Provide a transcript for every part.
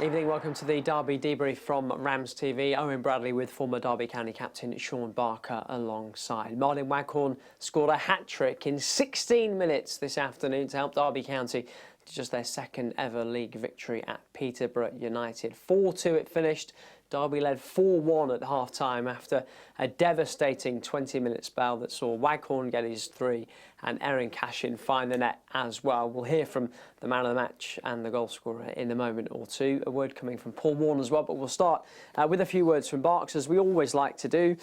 Evening, welcome to the Derby debrief from RamsTV. Owen Bradley with former Derby County captain Shaun Barker alongside. Martyn Waghorn scored a hat-trick in 16 minutes this afternoon to help Derby County to just their second ever league victory at Peterborough United. 4-2 it finished. Derby led 4-1 at half-time after a devastating 20-minute spell that saw Waghorn get his 3 and Aaron Cashin find the net as well. We'll hear from the man of the match and the goal scorer in a moment or two. A word coming from Paul Warne as well, but we'll start with a few words from Barks, as we always like to do.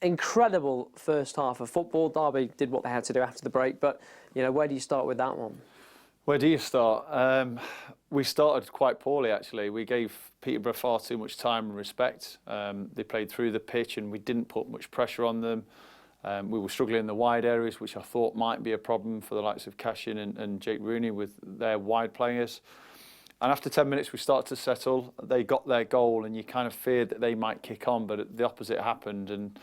Incredible first half of football. Derby did what they had to do after the break, but you know, where do you start with that one? Where do you start? We started quite poorly, actually. We gave Peterborough far too much time and respect. They played through the pitch and we didn't put much pressure on them. We were struggling in the wide areas, which I thought might be a problem for the likes of Cashin and Jake Rooney with their wide players. And after 10 minutes, we started to settle. They got their goal and you kind of feared that they might kick on, but the opposite happened. And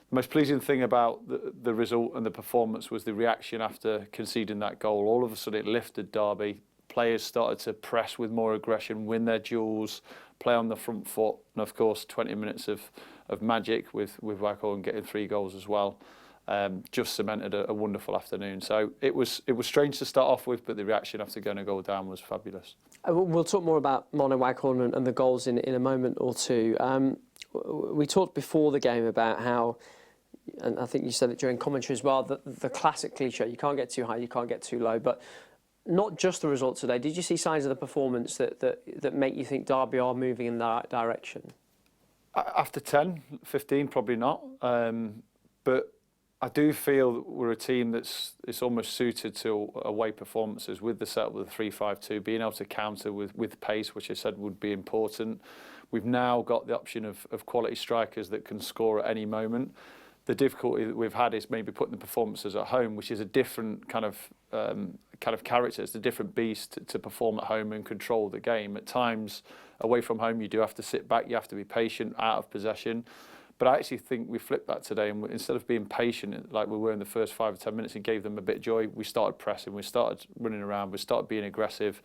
the most pleasing thing about the result and the performance was the reaction after conceding that goal. All of a sudden, it lifted Derby. Players started to press with more aggression, win their duels, play on the front foot, and of course, 20 minutes of magic with Waghorn getting 3 goals as well. Just cemented a wonderful afternoon. So it was strange to start off with, but the reaction after going a goal down was fabulous. We'll talk more about Martyn Waghorn and the goals in a moment or two. We talked before the game about how, and I think you said it during commentary as well, the classic cliche, you can't get too high, you can't get too low, but not just the result today. Did you see signs of the performance that make you think Derby are moving in the right direction? After 10, 15, probably not. But I do feel that we're a team it's almost suited to away performances with the setup with the 3-5-2, being able to counter with pace, which I said would be important. We've now got the option of quality strikers that can score at any moment. The difficulty that we've had is maybe putting the performances at home, which is a different kind of character. It's a different beast to perform at home and control the game. At times, away from home, you do have to sit back. You have to be patient, out of possession. But I actually think we flipped that today, and instead of being patient like we were in the first 5 or 10 minutes, it gave them a bit of joy. We started pressing, we started running around, we started being aggressive.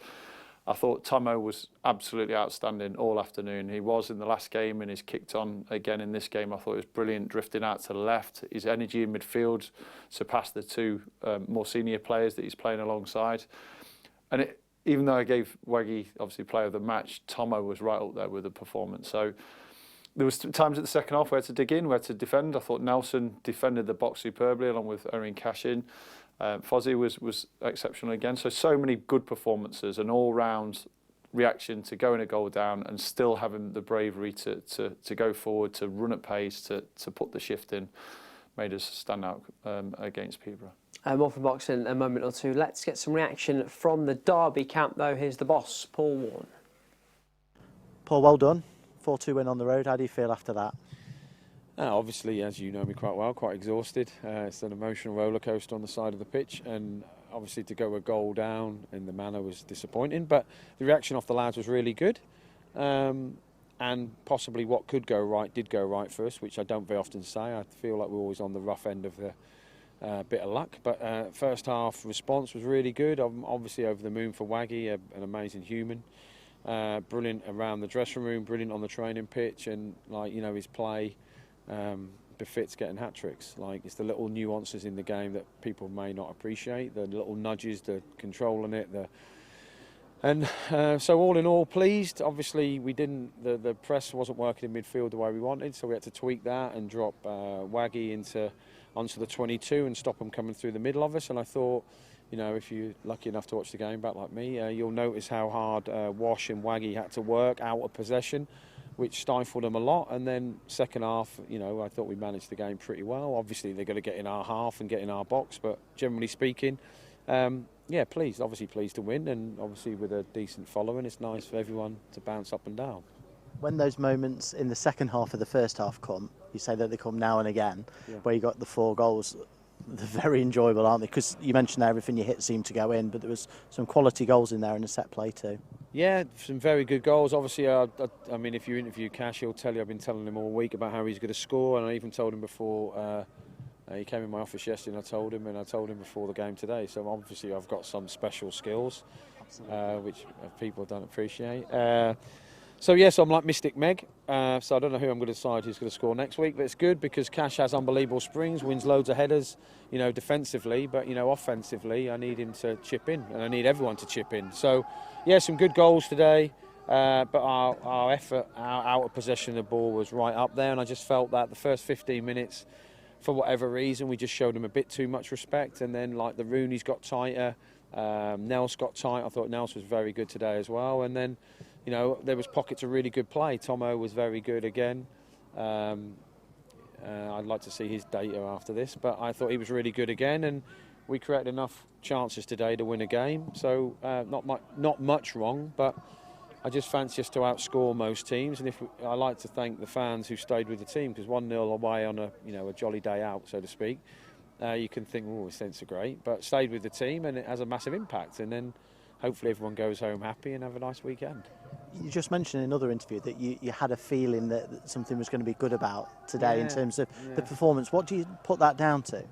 I thought Tomo was absolutely outstanding all afternoon. He was in the last game and he's kicked on again in this game. I thought it was brilliant, drifting out to the left. His energy in midfield surpassed the 2 more senior players that he's playing alongside. And even though I gave Waggy, obviously, player of the match, Tomo was right up there with the performance. So there was times at the second half where I had to dig in, where I had to defend. I thought Nelson defended the box superbly along with Aaron Cashin. Fozzie was exceptional again. So many good performances, an all-round reaction to going a goal down and still having the bravery to go forward, to run at pace, to put the shift in, made us stand out against Peterborough. More from Box in a moment or two. Let's get some reaction from the Derby camp, though. Here's the boss, Paul Warne. Paul, well done. 4-2 win on the road. How do you feel after that? Obviously, as you know me quite well, quite exhausted. It's an emotional rollercoaster on the side of the pitch, and obviously to go a goal down in the manner was disappointing. But the reaction off the lads was really good, and possibly what could go right did go right for us, which I don't very often say. I feel like we're always on the rough end of the bit of luck. But first half response was really good. I'm obviously over the moon for Waggy, an amazing human. Brilliant around the dressing room, brilliant on the training pitch, and his play befits getting hat-tricks. It's the little nuances in the game that people may not appreciate, the little nudges, the controlling it, so all in all, pleased. Obviously, we didn't. The press wasn't working in midfield the way we wanted, so we had to tweak that and drop Waggy onto the 22 and stop them coming through the middle of us. And I thought, if you're lucky enough to watch the game back like me, you'll notice how hard Wash and Waggy had to work out of possession, which stifled them a lot. And then second half, I thought we managed the game pretty well. Obviously, they're going to get in our half and get in our box, but generally speaking, obviously pleased to win, and obviously with a decent following, it's nice for everyone to bounce up and down. When those moments in the second half of the first half come, you say that they come now and again, where you got the 4 goals. They're very enjoyable, aren't they? Because you mentioned everything you hit seemed to go in, but there was some quality goals in there in the set play too. Yeah, some very good goals. Obviously, I mean, if you interview Cash, he'll tell you I've been telling him all week about how he's going to score, and I even told him before he came in my office yesterday, and I told him before the game today. So obviously, I've got some special skills. which people don't appreciate. So yes, I'm like Mystic Meg, so I don't know who I'm going to decide who's going to score next week, but it's good because Cash has unbelievable springs, wins loads of headers, you know, defensively, but, you know, offensively, I need him to chip in, and I need everyone to chip in. So, yeah, some good goals today, but our effort, our out of possession of the ball was right up there, and I just felt that the first 15 minutes, for whatever reason, we just showed him a bit too much respect, and then, like, the Rooney's got tighter, Nels got tight. I thought Nels was very good today as well, and then, you know, there was pockets of really good play. Tomo was very good again. I'd like to see his data after this, but I thought he was really good again, and we created enough chances today to win a game. So not much wrong, but I just fancy us to outscore most teams. And I like to thank the fans who stayed with the team, because 1-0 away on a jolly day out, so to speak, you can think, oh, this ain't so great, but stayed with the team, and it has a massive impact. And then hopefully everyone goes home happy and have a nice weekend. You just mentioned in another interview that you had a feeling that something was going to be good about today in terms of the performance. What do you put that down to?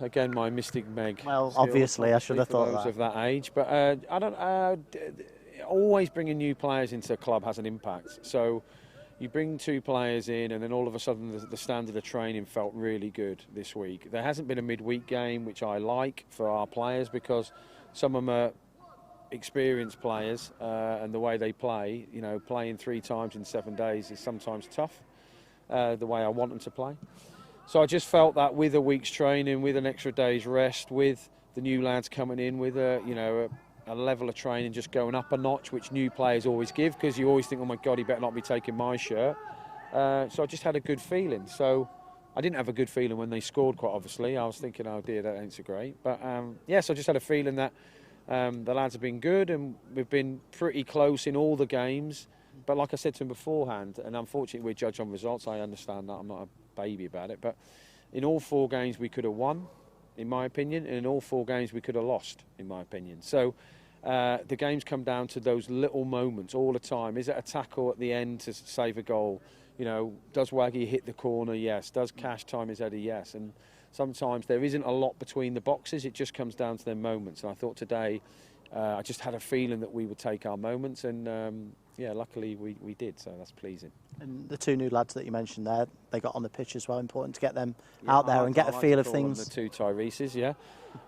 Again, my Mystic Meg. Well, obviously, I should have thought that. Of that age, but I don't. Always bringing new players into a club has an impact. So you bring 2 players in, and then all of a sudden the standard of training felt really good this week. There hasn't been a midweek game, which I like for our players, because some of them are experienced players, and the way they play, you know, playing 3 times in 7 days is sometimes tough, the way I want them to play. So I just felt that with a week's training, with an extra day's rest, with the new lads coming in with a level of training just going up a notch, which new players always give, because you always think, oh my God, he better not be taking my shirt. So I just had a good feeling. So I didn't have a good feeling when they scored, quite obviously. I was thinking, oh dear, that ain't so great. But yes, I just had a feeling that the lads have been good, and we've been pretty close in all the games. But like I said to him beforehand, and unfortunately we judge on results, I understand that, I'm not a baby about it, but in all 4 games we could have won, in my opinion, and in all 4 games we could have lost, in my opinion. So the games come down to those little moments all the time. Is it a tackle at the end to save a goal? You know, does Waggy hit the corner? Yes. Does Cash time his header? Yes. And sometimes there isn't a lot between the boxes. It just comes down to their moments. And I thought today, I just had a feeling that we would take our moments, and yeah, luckily we did. So that's pleasing. And the 2 new lads that you mentioned there, they got on the pitch as well. Important to get them out there and get a feel of things. The 2 Tyreses, yeah.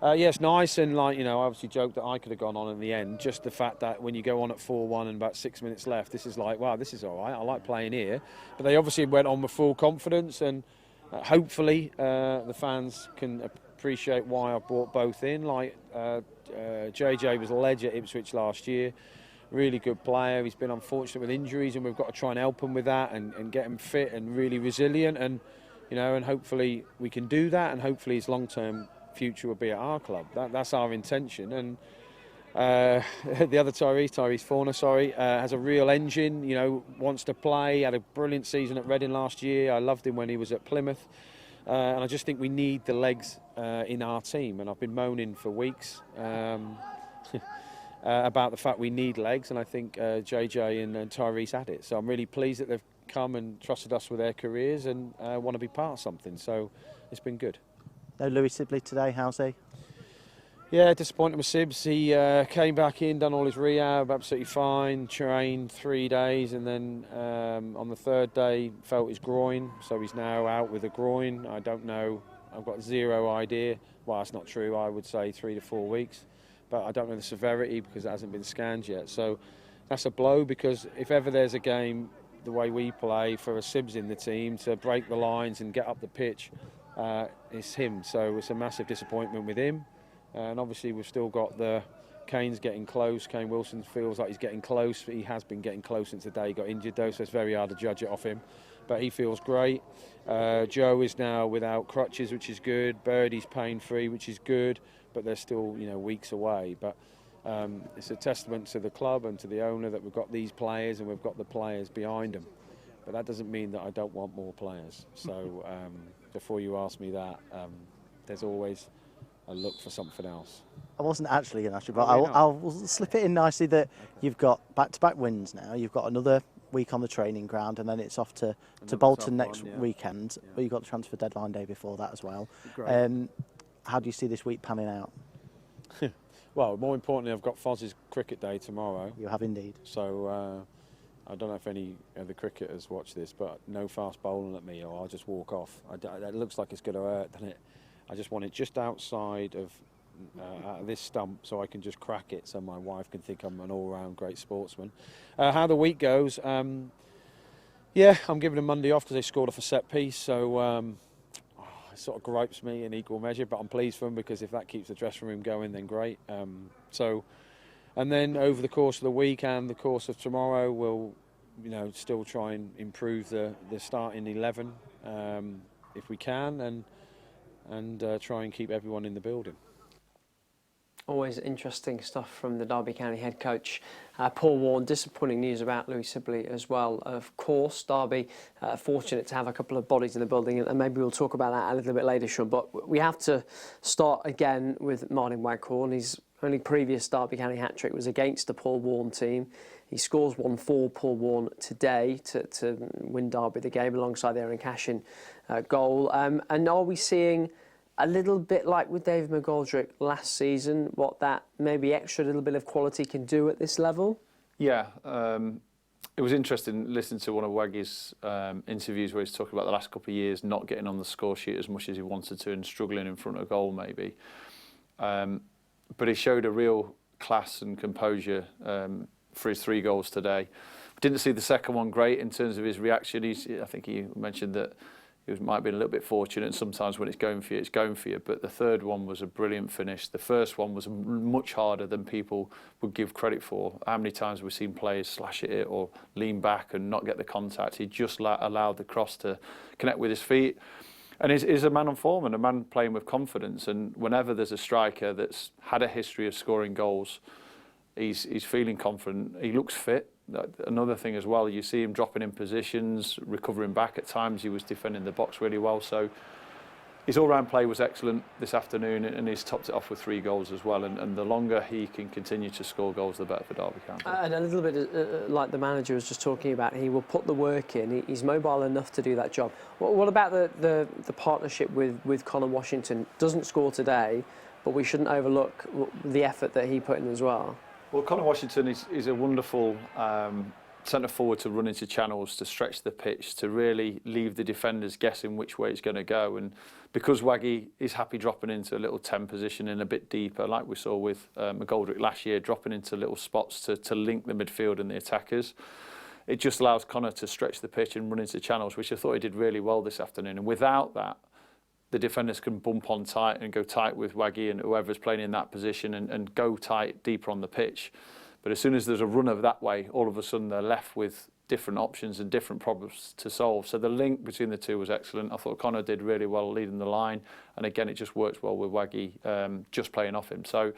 Yeah, it's nice, and like, you know, I obviously joked that I could have gone on in the end. Just the fact that when you go on at 4-1 and about 6 minutes left, this is like, wow, this is all right. I like playing here. But they obviously went on with full confidence, and hopefully the fans can appreciate why I brought both in. Like JJ was a legend at Ipswich last year. Really good player. He's been unfortunate with injuries, and we've got to try and help him with that, and get him fit and really resilient, and you know, and hopefully we can do that, and hopefully his long-term future will be at our club. That's our intention. And the other Tyrese Forner, has a real engine. You know, wants to play. Had a brilliant season at Reading last year. I loved him when he was at Plymouth, and I just think we need the legs in our team. And I've been moaning for weeks. About the fact we need legs, and I think JJ and Tyrese had it. So I'm really pleased that they've come and trusted us with their careers, and want to be part of something. So it's been good. No Louis Sibley today, how's he? Yeah, disappointed with Sibs. He came back in, done all his rehab, absolutely fine, trained 3 days, and then on the 3rd day felt his groin, so he's now out with a groin. I don't know, I've got zero idea. Well, that's not true. I would say 3 to 4 weeks. But I don't know the severity because it hasn't been scanned yet. So that's a blow, because if ever there's a game the way we play for a Sibs in the team to break the lines and get up the pitch, it's him. So it's a massive disappointment with him. And obviously we've still got Kane's getting close. Kane Wilson feels like he's getting close. He has been getting close since the day he got injured though, so it's very hard to judge it off him. But he feels great. Joe is now without crutches, which is good. Birdie's pain-free, which is good. But they're still, you know, weeks away. But it's a testament to the club and to the owner that we've got these players and we've got the players behind them. But that doesn't mean that I don't want more players. So before you ask me that, there's always a look for something else. I wasn't actually going to ask you, but I'll slip it in nicely that you've got back-to-back wins now. You've got another week on the training ground, and then it's off to Bolton next weekend. Yeah. But you've got the transfer deadline day before that as well. How do you see this week panning out? Well, more importantly, I've got Fozz's cricket day tomorrow. You have indeed. So I don't know if any of the cricketers watch this, but no fast bowling at me or I'll just walk off. It looks like it's going to hurt, doesn't it? I just want it just outside of this stump so I can just crack it so my wife can think I'm an all-round great sportsman. How the week goes, yeah, I'm giving them Monday off because they scored off a set piece, so it sort of gripes me in equal measure, but I'm pleased for them because if that keeps the dressing room going, then great. And then over the course of the week and the course of tomorrow, we'll, still try and improve the starting 11 if we can, and try and keep everyone in the building. Always interesting stuff from the Derby County head coach, Paul Warne. Disappointing news about Louis Sibley as well. Of course, Derby fortunate to have a couple of bodies in the building, and maybe we'll talk about that a little bit later, Shaun. But we have to start again with Martyn Waghorn. His only previous Derby County hat-trick was against the Paul Warne team. He scores one for Paul Warne today to win Derby the game alongside the Aaron Cashin goal. And are we seeing a little bit like with David McGoldrick last season, what that maybe extra little bit of quality can do at this level? Yeah, it was interesting listening to one of Waggy's interviews where he's talking about the last couple of years not getting on the score sheet as much as he wanted to and struggling in front of goal maybe. But he showed a real class and composure for his 3 goals today. Didn't see the second one great in terms of his reaction. I think he mentioned that he might have been a little bit fortunate, and sometimes when it's going for you, it's going for you. But the third one was a brilliant finish. The first one was much harder than people would give credit for. How many times have we seen players slash at it or lean back and not get the contact? He just allowed the cross to connect with his feet. And he's a man on form and a man playing with confidence. And whenever there's a striker that's had a history of scoring goals, he's feeling confident. He looks fit. Another thing as well, you see him dropping in positions, recovering back at times. He was defending the box really well. So his all-round play was excellent this afternoon, and he's topped it off with 3 goals as well. And the longer he can continue to score goals, the better for Derby County. And a little bit like the manager was just talking about, he will put the work in. He's mobile enough to do that job. What about the partnership with Conor Washington? Doesn't score today, but we shouldn't overlook the effort that he put in as well. Well, Conor Washington is a wonderful centre forward to run into channels, to stretch the pitch, to really leave the defenders guessing which way it's going to go. And because Waggy is happy dropping into a little 10 position and a bit deeper, like we saw with McGoldrick last year, dropping into little spots to link the midfield and the attackers, it just allows Conor to stretch the pitch and run into channels, which I thought he did really well this afternoon. And without that, the defenders can bump on tight and go tight with Waggy and whoever's playing in that position and go tight deeper on the pitch. But as soon as there's a runner that way, all of a sudden they're left with different options and different problems to solve. So the link between the two was excellent. I thought Conor did really well leading the line. And again, it just works well with Waggy just playing off him. So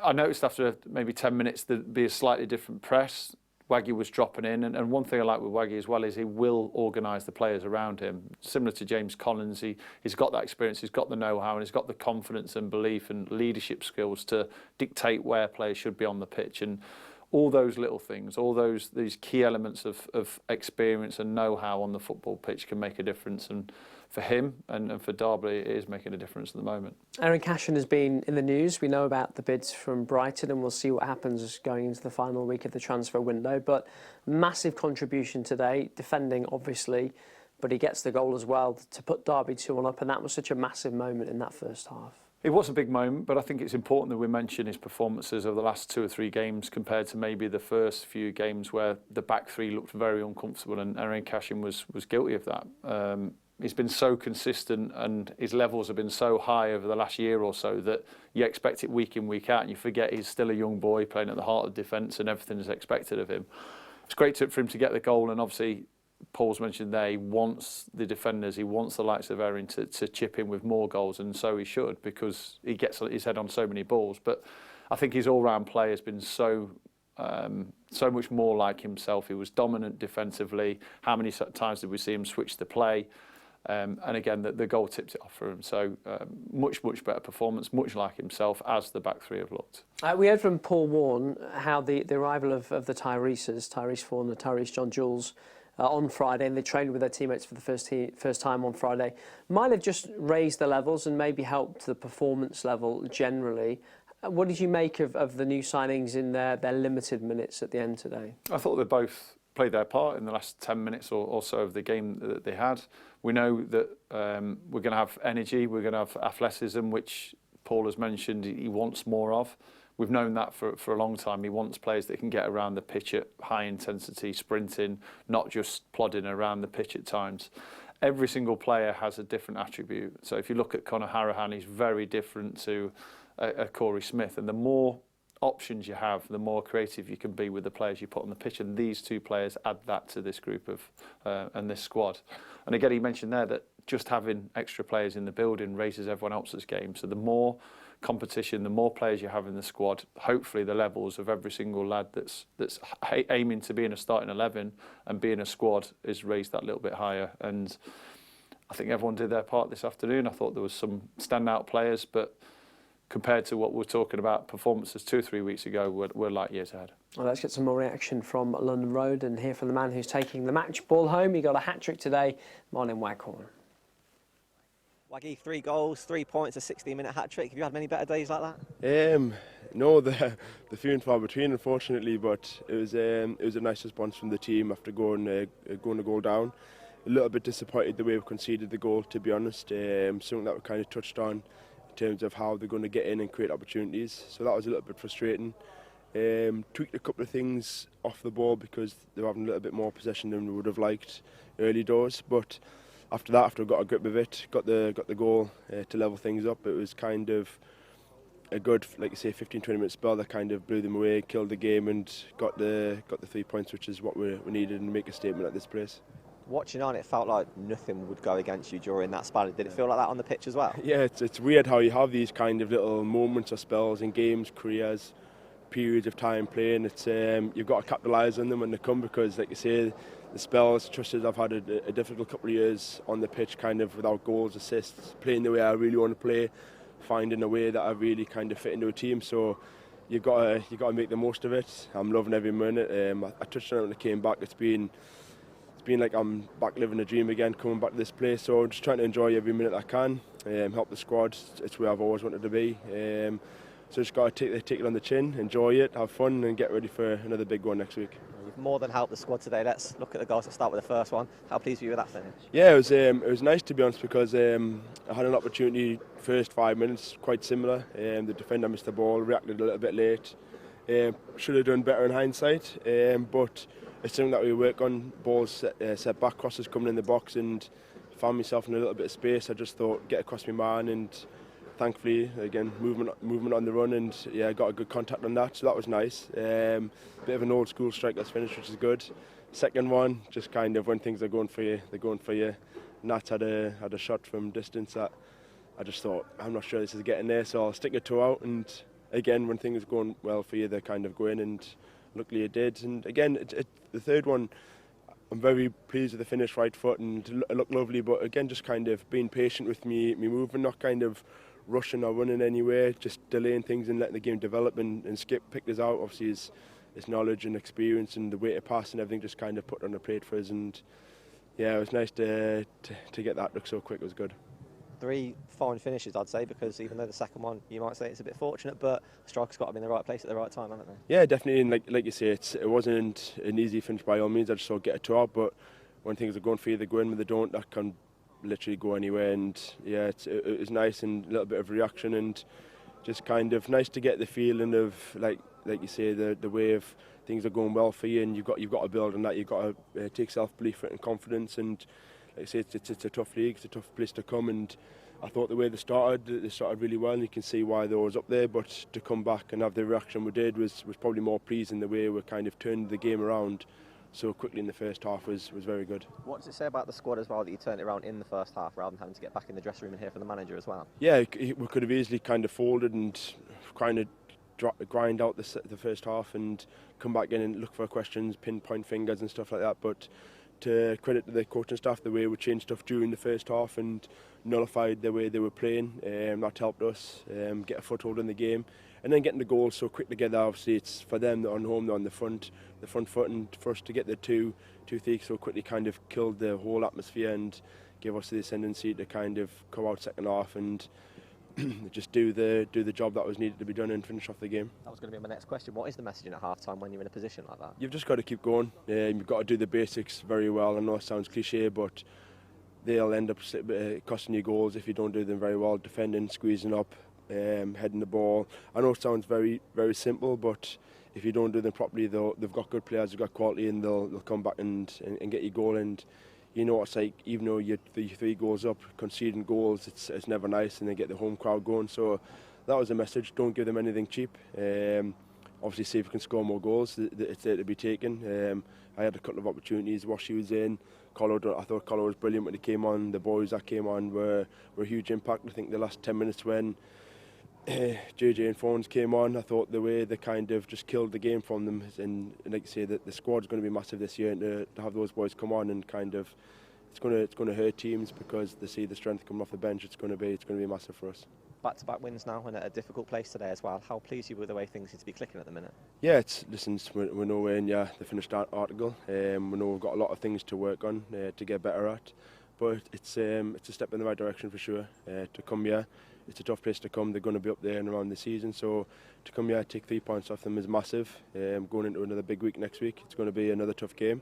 I noticed after maybe 10 minutes there'd be a slightly different press. Waggy was dropping in, and one thing I like with Waggy as well is he will organise the players around him. Similar to James Collins, he's got that experience, he's got the know-how, and he's got the confidence and belief and leadership skills to dictate where players should be on the pitch. And all those little things, all these key elements of experience and know-how on the football pitch can make a difference. And for him and for Derby, it is making a difference at the moment. Aaron Cashin has been in the news. We know about the bids from Brighton, and we'll see what happens going into the final week of the transfer window. But massive contribution today, defending obviously, but he gets the goal as well to put Derby 2-1 up, and that was such a massive moment in that first half. It was a big moment, but I think it's important that we mention his performances over the last 2 or 3 games compared to maybe the first few games where the back 3 looked very uncomfortable, and Aaron Cashin was guilty of that. He's been so consistent and his levels have been so high over the last year or so that you expect it week in, week out, and you forget he's still a young boy playing at the heart of defence and everything is expected of him. It's great for him to get the goal, and obviously Paul's mentioned there, he wants the defenders, he wants the likes of Aaron to chip in with more goals, and so he should, because he gets his head on so many balls. But I think his all-round play has been so much more like himself. He was dominant defensively. How many times did we see him switch the play? And again, the goal tipped it off for him. So much better performance, much like himself, as the back 3 have looked. We heard from Paul Warne how the arrival of the Tyreses, Tyrese Fawn and Tyrese John Jules, on Friday, and they trained with their teammates for the first time on Friday, might have just raised the levels and maybe helped the performance level generally. What did you make of the new signings in their limited minutes at the end today? I thought they both played their part in the last 10 minutes or so of the game that they had. We know that we're going to have energy, we're going to have athleticism, which Paul has mentioned he wants more of. We've known that for a long time. He wants players that can get around the pitch at high intensity, sprinting, not just plodding around the pitch at times. Every single player has a different attribute. So if you look at Conor Harahan, he's very different to a Corey Smith. And the more options you have, the more creative you can be with the players you put on the pitch. And these two players add that to this group of and this squad. And again, he mentioned there that just having extra players in the building raises everyone else's game. So the more competition, the more players you have in the squad, hopefully the levels of every single lad that's aiming to be in a starting 11 and be in a squad is raised that little bit higher. And I think everyone did their part this afternoon. I thought there was some standout players, but compared to what we're talking about performances 2 or 3 weeks ago, we're light years ahead. Well, let's get some more reaction from London Road and hear from the man who's taking the match ball home. He got a hat-trick today, Martyn Waghorn. Waggy, 3 goals, 3 points, a 16-minute hat-trick. Have you had many better days like that? No, the few and far between, unfortunately, but it was a nice response from the team after going a goal down. A little bit disappointed the way we conceded the goal, to be honest. Something that we kind of touched on in terms of how they're going to get in and create opportunities. So that was a little bit frustrating. Tweaked a couple of things off the ball because they were having a little bit more possession than we would have liked early doors, but after that, after I got a grip of it, got the goal to level things up, it was kind of a good, like you say, 15-20 minute spell that kind of blew them away, killed the game, and got the 3 points, which is what we needed, and make a statement at this place. Watching on, it felt like nothing would go against you during that spell. Did it feel like that on the pitch as well? Yeah, it's weird how you have these kind of little moments or spells in games, careers, periods of time playing. It's you've got to capitalise on them when they come, because, like you say, the spells, trusted, I've had a difficult couple of years on the pitch, kind of without goals, assists, playing the way I really want to play, finding a way that I really kind of fit into a team. So you got to make the most of it. I'm loving every minute. I touched on it when I came back. It's been like I'm back living a dream again, coming back to this place. So just trying to enjoy every minute I can, help the squad. It's where I've always wanted to be. So just got to take it on the chin, enjoy it, have fun, and get ready for another big one next week. You've more than helped the squad today. Let's look at the goals. Let's start with the first one. How pleased were you with that finish? Yeah, it was nice, to be honest, because I had an opportunity first 5 minutes, quite similar. The defender missed the ball, reacted a little bit late. Should have done better in hindsight, but it's something that we work on. Balls set back, crosses coming in the box, and found myself in a little bit of space. I just thought, get across my man, and thankfully, again, movement on the run, and yeah, got a good contact on that, so that was nice. Bit of an old school striker's finish, which is good. Second one, just kind of when things are going for you, they're going for you. Nat had a shot from distance that I just thought, I'm not sure this is getting there, so I'll stick a toe out, and again, when things are going well for you, they kind of go in, and luckily it did. And again, the third one, I'm very pleased with the finish, right foot, and it looked lovely, but again, just kind of being patient with me moving, not kind of rushing or running anywhere, just delaying things and letting the game develop. And Skip picked us out, obviously his knowledge and experience and the way to pass and everything just kind of put on the plate for us. And yeah, it was nice to get that look so quick. It was good. 3 fine finishes, I'd say, because even though the second one, you might say it's a bit fortunate, but striker's got to be in the right place at the right time, haven't they? Yeah, definitely. And like you say, it wasn't an easy finish by all means. I just saw get a toe out, but when things are going for you, they go in. When they don't, that can literally go anywhere. And yeah, it was nice, and a little bit of reaction, and just kind of nice to get the feeling of like you say, the way of things are going well for you, and you've got to build on that. You've got to take self-belief and confidence, and like I say, it's a tough league, it's a tough place to come, and I thought the way they started really well, and you can see why they was up there, but to come back and have the reaction we did was probably more pleasing. The way we kind of turned the game around so quickly in the first half was very good. What does it say about the squad as well that you turned it around in the first half rather than having to get back in the dressing room and hear from the manager as well? Yeah, we could have easily kind of folded and kind of grind out the first half and come back in and look for questions, pinpoint fingers and stuff like that, but to credit to the coaching staff, the way we changed stuff during the first half and nullified the way they were playing, that helped us get a foothold in the game. And then getting the goals so quick together, obviously it's for them, they're on home, they're on the front foot, and for us to get the two things so quickly kind of killed the whole atmosphere and gave us the ascendancy to kind of come out second half and just do the job that was needed to be done and finish off the game. That was going to be my next question. What is the messaging at half-time when you're in a position like that? You've just got to keep going. You've got to do the basics very well. I know it sounds cliche, but they'll end up costing you goals if you don't do them very well. Defending, squeezing up, heading the ball. I know it sounds very, very simple, but if you don't do them properly, they've got good players, they've got quality, and they'll come back and get you goal. And you know what it's like, even though you're 3 goals up, conceding goals, it's never nice, and they get the home crowd going. So that was the message. Don't give them anything cheap. Obviously, see if we can score more goals. It's there to be taken. I had a couple of opportunities while she was in. I thought Collar was brilliant when he came on. The boys that came on were a huge impact. I think the last 10 minutes when JJ and Phones came on, I thought the way they kind of just killed the game from them, and like you say, that the squad's going to be massive this year, and to have those boys come on and kind of, it's going to hurt teams because they see the strength coming off the bench. It's going to be massive for us. Back-to-back wins now, and at a difficult place today as well. How pleased are you with the way things seem to be clicking at the minute? Yeah, we're nowhere in the finished article. We know we've got a lot of things to work on to get better at, but it's a step in the right direction for sure. To come here, it's a tough place to come. They're going to be up there and around the season, so to come here, take 3 points off them is massive. Going into another big week next week, it's going to be another tough game.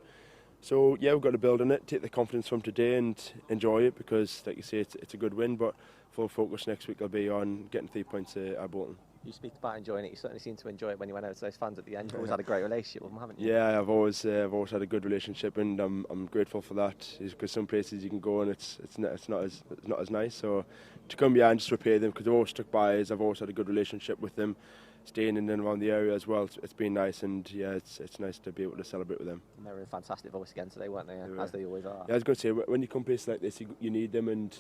So yeah, we've got to build on it, take the confidence from today and enjoy it, because like you say, it's a good win, but full focus next week will be on getting 3 points at Bolton. You speak about enjoying it. You certainly seem to enjoy it when you went out to those fans at the end. You've always had a great relationship with them, haven't you? Yeah, I've always had a good relationship, and I'm grateful for that. Because some places you can go and it's not as nice. So to come here and just repay them, because they've always stuck by us. I've always had a good relationship with them, staying in and around the area as well. It's been nice, and yeah, it's nice to be able to celebrate with them. And they were in fantastic voice again today, weren't they? As they always are. Yeah, I was going to say, when you come places like this, you need them, and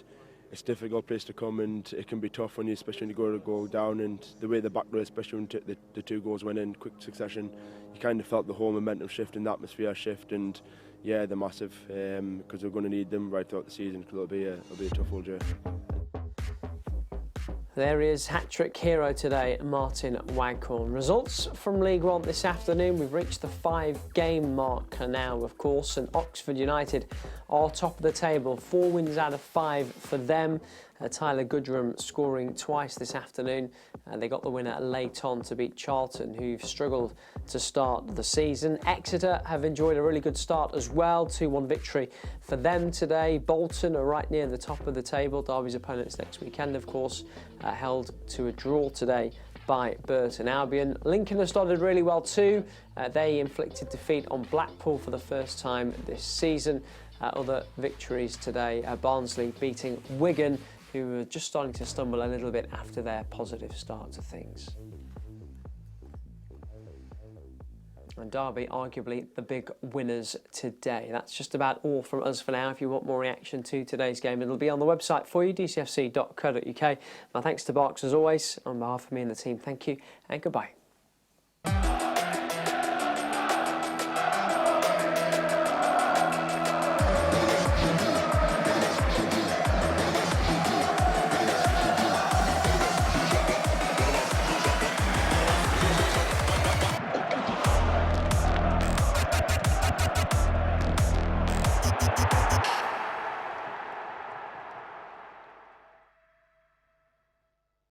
it's a difficult place to come, and it can be tough when you, especially when you go down, and the way the back row, especially when the 2 goals went in quick succession, you kind of felt the whole momentum shift and the atmosphere shift, and yeah, they're massive, because we're going to need them right throughout the season, because it'll be a tough old year. There is hat-trick hero today, Martyn Waghorn. Results from League One this afternoon. We've reached the 5-game mark now, of course, and Oxford United are top of the table. 4 wins out of 5 for them. Tyler Goodrum scoring twice this afternoon. They got the winner late on to beat Charlton, who've struggled to start the season. Exeter have enjoyed a really good start as well. 2-1 victory for them today. Bolton are right near the top of the table. Derby's opponents next weekend, of course, held to a draw today by Burton Albion. Lincoln have started really well too. They inflicted defeat on Blackpool for the first time this season. Other victories today, Barnsley beating Wigan, who are just starting to stumble a little bit after their positive start to things. And Derby, arguably the big winners today. That's just about all from us for now. If you want more reaction to today's game, it'll be on the website for you, dcfc.co.uk. My thanks to Barks as always. On behalf of me and the team, thank you and goodbye.